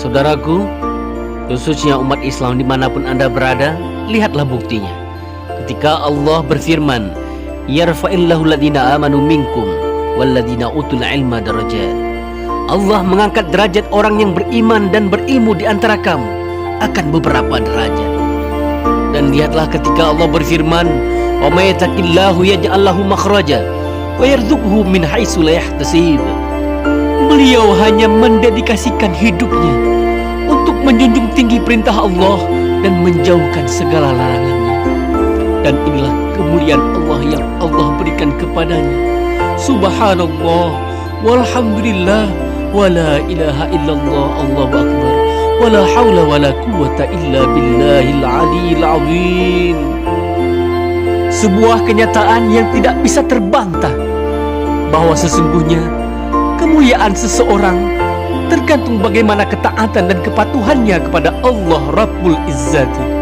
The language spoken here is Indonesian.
Saudaraku, khususnya umat Islam dimanapun Anda berada, lihatlah buktinya. Ketika Allah berfirman, "Yarfa'illahu alladhina amanu minkum walladhina utul ilma darajat." Allah mengangkat derajat orang yang beriman dan berilmu di antara kamu akan beberapa derajat. Dan lihatlah ketika Allah berfirman, "Wa may yattaqillahu yaj'al lahu makhraja wa yarzuqhu min haitsu la yahtasib." Beliau hanya mendedikasikan hidupnya untuk menjunjung tinggi perintah Allah dan menjauhkan segala larangannya. Dan inilah kemuliaan Allah yang Allah berikan kepadanya. Subhanallah, walhamdulillah, wala ilaha illallah, Allahu akbar, wala haula wala quwata illa billahil aliyil azim. Sebuah kenyataan yang tidak bisa terbantah bahwa sesungguhnya kemuliaan seseorang tergantung bagaimana ketaatan dan kepatuhannya kepada Allah Rabbul Izzati.